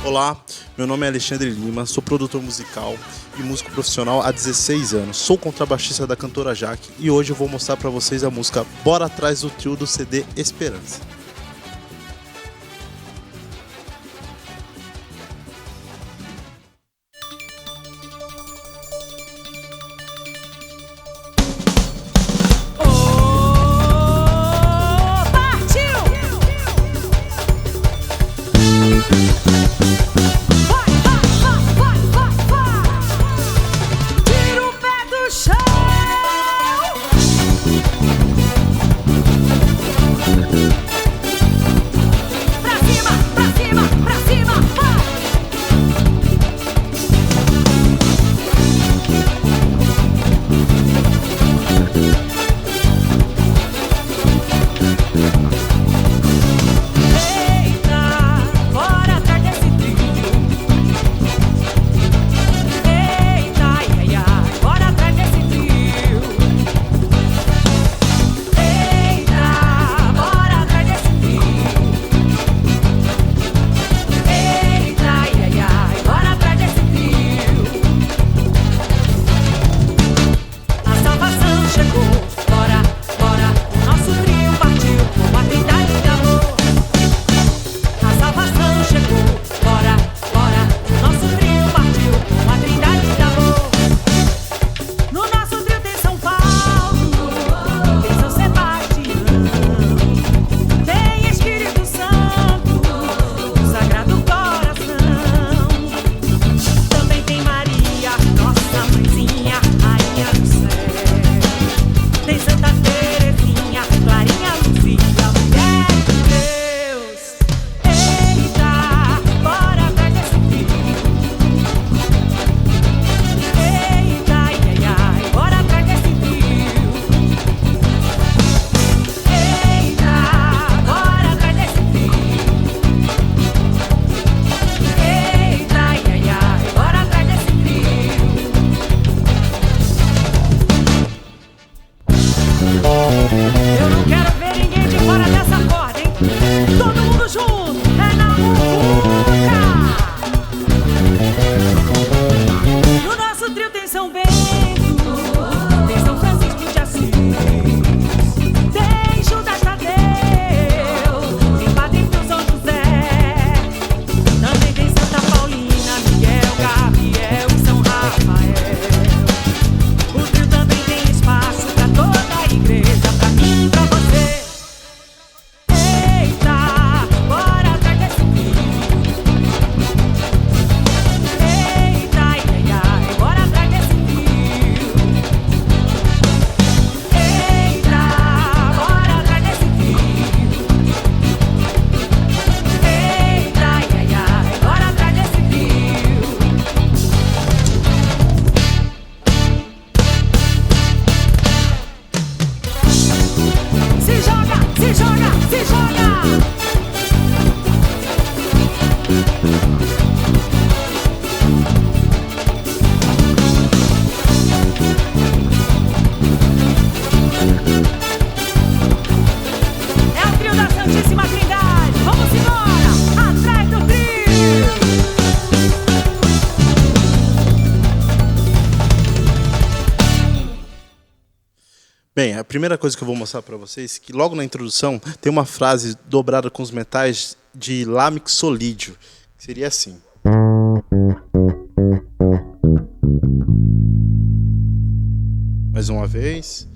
Olá, meu nome é Alexandre Lima, sou produtor musical e músico profissional há 16 anos. Sou contrabaixista da cantora Jaque e hoje eu vou mostrar para vocês a música Bora Atrás do Trio do CD Esperança. Bem, a primeira coisa que eu vou mostrar para vocês é que logo na introdução tem uma frase dobrada com os metais de Lá mixolídio, que seria assim. Mais uma vez.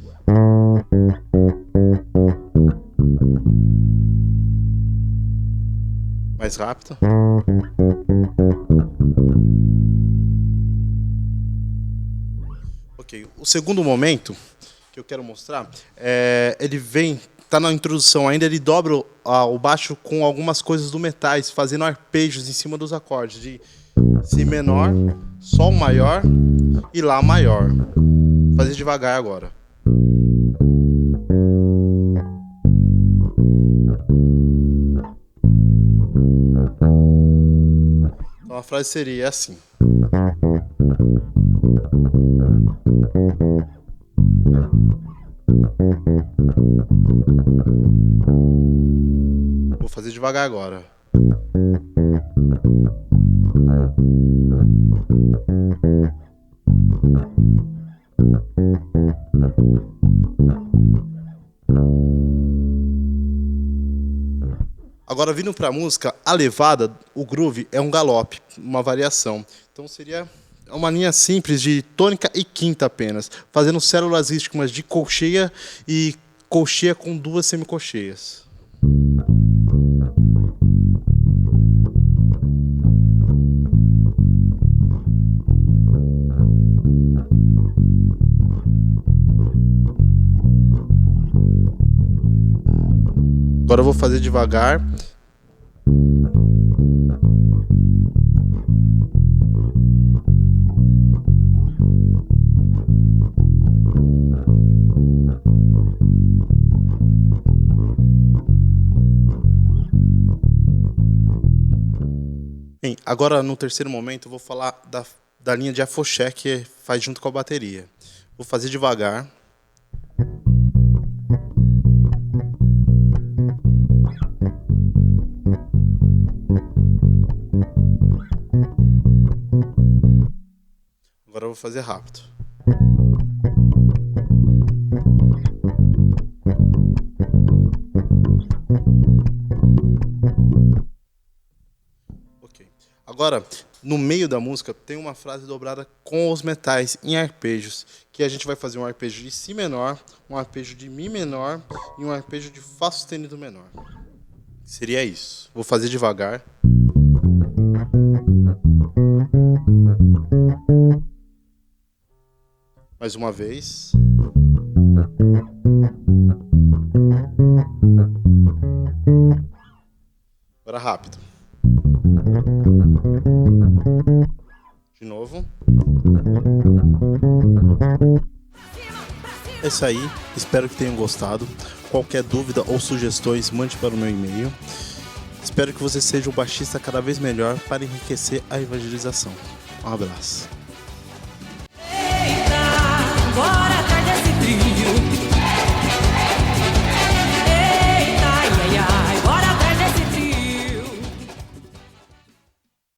Mais rápido. Ok, o segundo momento que eu quero mostrar, ele tá na introdução ainda, ele dobra o baixo com algumas coisas do metais, fazendo arpejos em cima dos acordes de Si menor, Sol maior e Lá maior. Vou fazer devagar agora. Então a frase seria assim. devagar agora. Agora, vindo para a música, a levada, o groove é um galope, uma variação. Então seria uma linha simples de tônica e quinta apenas, fazendo células rítmicas de colcheia e colcheia com 2 semicolcheias. Agora eu vou fazer devagar. Bem, agora no terceiro momento eu vou falar da linha de afoxé que faz junto com a bateria. Vou fazer devagar. Agora eu vou fazer rápido. Ok. Agora, no meio da música, tem uma frase dobrada com os metais em arpejos, que a gente vai fazer um arpejo de Si menor, um arpejo de Mi menor e um arpejo de Fá sustenido menor. Seria isso. Vou fazer devagar. Mais uma vez. Agora rápido. De novo. É isso aí. Espero que tenham gostado. Qualquer dúvida ou sugestões, mande para o meu e-mail. Espero que você seja um baixista cada vez melhor para enriquecer a evangelização. Um abraço.